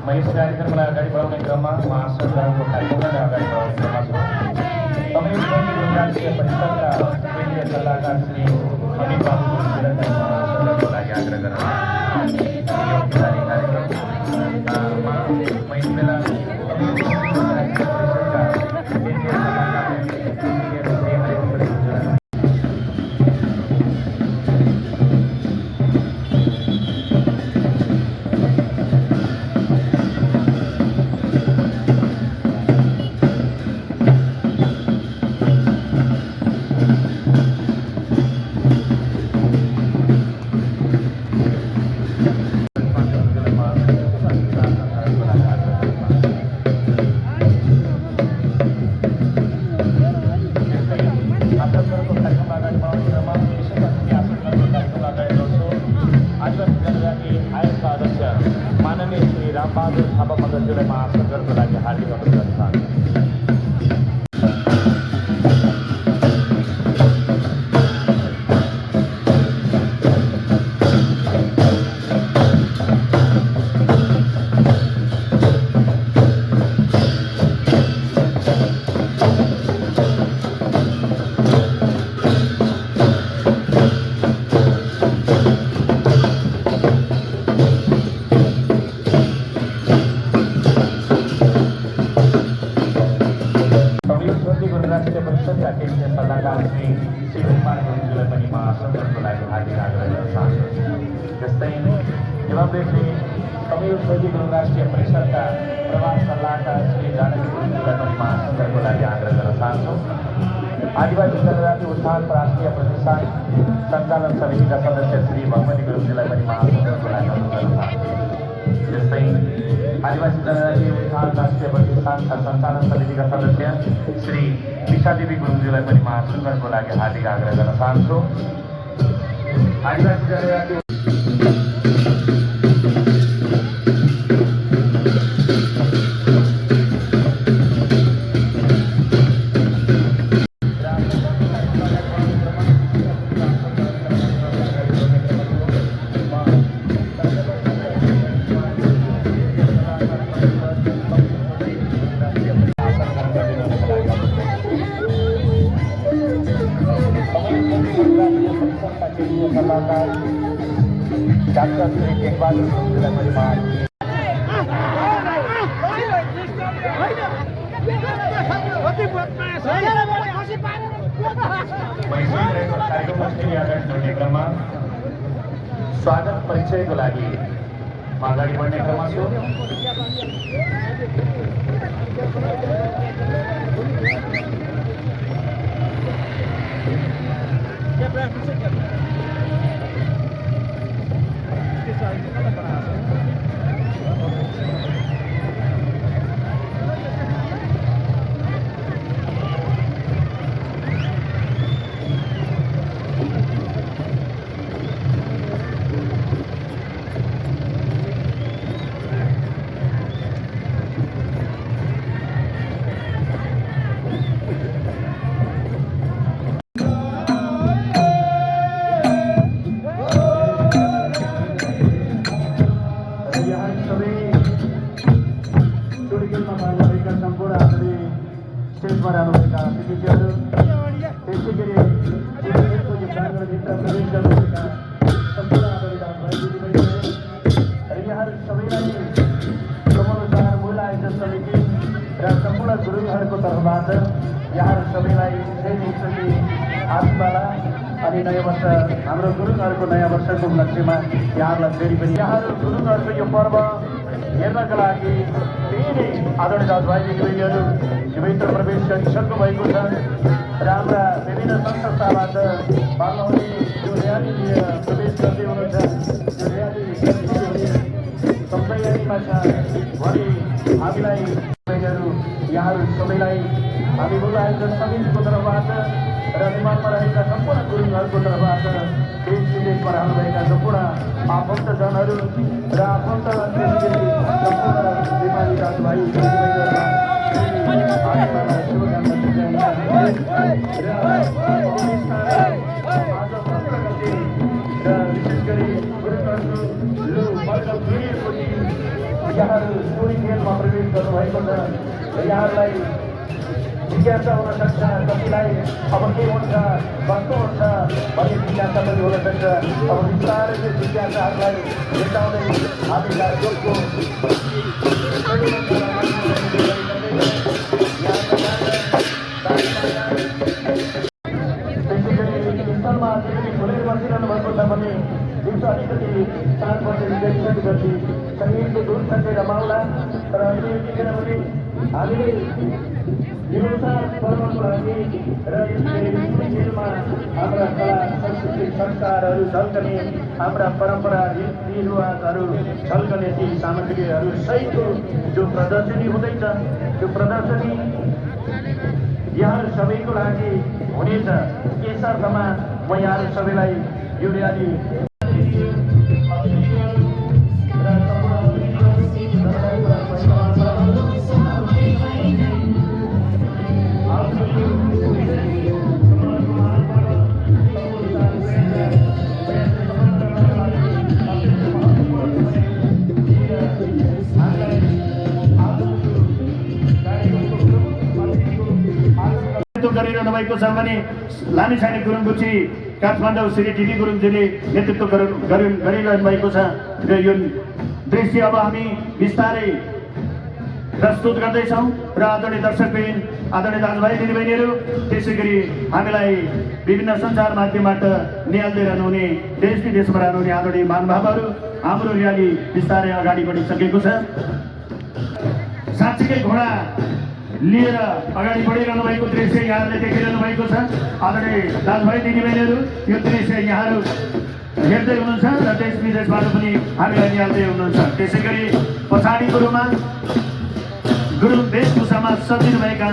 म यस कार्यक्रमलाई अगाडि बढाउने क्रममा महासङ्घको कार्यक्रमलाई अगाडि बढाउने क्रममा छु। तपाईँ राष्ट्रिय परिषदका केन्द्रीय सल्लाहकार श्री अमित बाबु गुरुङज्यूलाई महासङ्घको लागि आग्रह गर्न माननीय श्री रामबहादुर थापा महोदयज्यूलाई महासङ्घको लागि हार्दिक अभिनन्दन चाहन्छु। राष्ट्रिय परिषदका केन्द्रीय सल्लाहकार श्री शिवकुमार गुरुङज्यूलाई पनि महासङ्घको लागि हार्दिक आग्रह गर्न चाहन्छु। जस्तै एवं तमिल शैली गुरुङ राष्ट्रिय परिषदका प्रभाव सल्लाहकार श्री जानकी गुरुङज्यूलाई पनि महासङ्घको लागि आग्रह गर्न चाहन्छु। आदिवासी जनजाति उत्थान राष्ट्रिय प्रतिष्ठान सञ्चालन समितिका सदस्य श्री भगवती गुरुङज्यूलाई पनि महासङ्घको लागि अनुरोध गर्न चाहन्छु। जस्तै आदिवासी जनजाति उत्थान राष्ट्रिय प्रतिष्ठान सञ्चालन समितिका सदस्य श्री विशादेवी गुरुङज्यूलाई पनि महासङ्घको लागि हार्दिक आग्रह गर्न चाहन्छु। आदिवासी जनजाति सल्लाहकार डाक्टर श्री टेकबहादुर गुरुङज्यूलाई पनि क्रममा स्वागत परिचयको लागि अगाडि बढ्ने क्रममा छु। स्टेजमा रहनुभएका अतिथिहरू, त्यसै गरी यसको प्राङ्गणभित्र प्रवेश गर्नुभएका सम्पूर्ण आदरणीय भाइ-दिदीबहिनीहरू र यहाँहरू सबैलाई क्रमअनुसार महिला आयोजन समिति र सम्पूर्ण गुरुङहरूको तर्फबाट यहाँहरू सबैलाई जय आशीर्वाद अनि नयाँ वर्ष हाम्रो गुरुङहरूको नयाँ वर्षको उपलक्ष्यमा यहाँहरूलाई फेरि पनि यहाँहरू गुरुङहरूको यो पर्व हेर्नका लागि धेरै आदरणीय दाजुभाइ दिदीबहिनीहरू भित्र प्रवेश गरिसक्नु भएको छ र हाम्रा विभिन्न संस्थाबाट बालौनी जो र्याली लिएर प्रवेश गर्दै हुनुहुन्छ। त्यो र्याली तयारीमा छ भने हामीलाई यहाँहरू सबैलाई हामी महिला आयोजन समितिको तर्फबाट र निर्माणमा रहेका सम्पूर्ण गुरुङहरूको तर्फबाट देश विदेशमा रहनुभएका सम्पूर्ण आफन्तजनहरू र आफन्त सम्पूर्ण नेपाली दाजुभाइ विशेष गरी गुरुङहरूको यहाँहरू टोली खेलमा प्रवेश गर्नुभएको छ र यहाँहरूलाई जिज्ञासा हुन सक्छ कतिलाई अब के हुन्छ कस्तो हुन्छ भन्ने जिज्ञासा पनि हुन सक्छ। अब बिस्तारै त्यो जिज्ञासाहरूलाई मेटाउँदै हामीलाई जोडको स्थलमा त्यसरी खोलेर बसिरहनु भएको छ भने दिउँसो अलिकति 4 बजेर गइसकेपछि शरीरको दुध खाँदै रमाउला। तर अहिले यतिखेर पनि हामीले निरुसार पर्वको लागि र खेलमा हाम्रा कला संस्कृति संस्कारहरू झल्कने हाम्रा परम्परा रीतिरिवाजहरू झल्कने ती सामग्रीहरू सहितको जो प्रदर्शनी हुँदैछ त्यो प्रदर्शनी यहाँहरू सबैको लागि हुनेछ। यस अर्थमा म यहाँहरू सबैलाई यो र्याली गरिरहनु भएको छ भने लामिछाने गुरुङगुची काठमाडौँ श्री टिभी गुरुङजीले नेतृत्व गरिरहनु भएको छ र यो दृश्य अब हामी बिस्तारै प्रस्तुत गर्दैछौँ। र आदरणीय दर्शकवृन्द, आदरणीय दाजुभाइ दिदीबहिनीहरू, त्यसै गरी हामीलाई विभिन्न सञ्चार माध्यमबाट निहाल्दै रहनुहुने देश विदेशबाट रहनुहुने आदरणीय महानुभावहरू, हाम्रो र्याली बिस्तारै अगाडि बढिसकेको छ। साँच्चीकै घोडा लिएर अगाडि बढिरहनु भएको दृश्य यहाँहरूले देखिरहनु भएको छ। आदरणीय दाजुभाइ दिदीबहिनीहरू, यो दृश्य यहाँहरू हेर्दै हुनुहुन्छ र देश विदेशबाट पनि हामीलाई निहाल्दै हुनुहुन्छ। त्यसै गरी पछाडिको रूपमा गुरुङ वेशभूषामा सजिनु भएका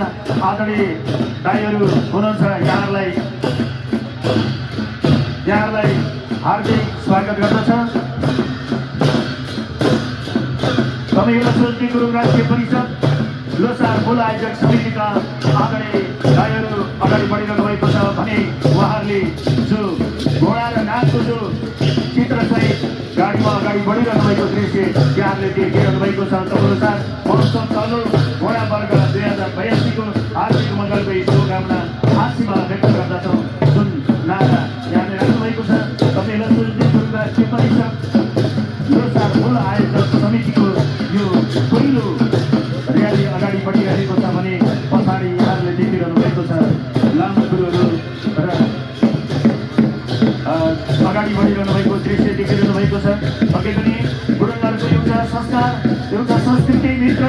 आदरणीय दाइहरू हुनुहुन्छ। यहाँहरूलाई हार्दिक स्वागत गर्दछ। कमेला सोल्टी गुरुङ राष्ट्रिय परिषद लोसार मूल आयोजक समितिका आदरणीय दाइहरू अगाडि बढिरहनु भएको छ भने उहाँहरूले जो घोडा र नाचको जो चित्रसहित गाडीमा अगाडि बढिरहनु भएको दृश्य यहाँहरूले देखिरहनु भएको छ। तदनुसार महोत्सव चालु घोडा वर्ग 2082 को हार्दिक मङ्गलको शुभकामना आशीर्वाद व्यक्त गर्दछौँ। जुन नारा यहाँले राख्नुभएको छ, कमेला सोल्टी गुरुङ राष्ट्रिय परिषद लोसार मूल आयोजक समितिको यो पहिलो र्याली अगाडि बढिरहेको छ भने पछाडि यहाँहरूले देखिरहनु भएको छ लामो गुरुहरू र अगाडि बढिरहनु भएको दृश्य देखिरहनु भएको छ। पक्कै पनि गुरुङहरूको एउटा संस्कार, एउटा संस्कृतिभित्र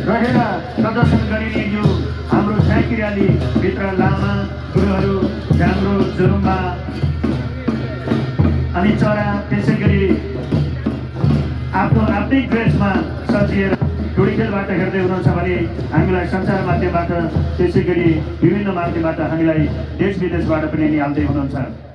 रहेर प्रदर्शन गरिने यो हाम्रो झाँकी र्यालीभित्र लामा गुरुहरू, झाम्रो, जुरुम्बा अनि चरा, त्यसै गरी आफ्नो आफ्नै ड्रेसमा सजिएर टोली खेलबाट हेर्दै हुनुहुन्छ भने हामीलाई सञ्चार माध्यमबाट त्यसै गरी विभिन्न माध्यमबाट हामीलाई देश विदेशबाट पनि निहाल्दै हुनुहुन्छ।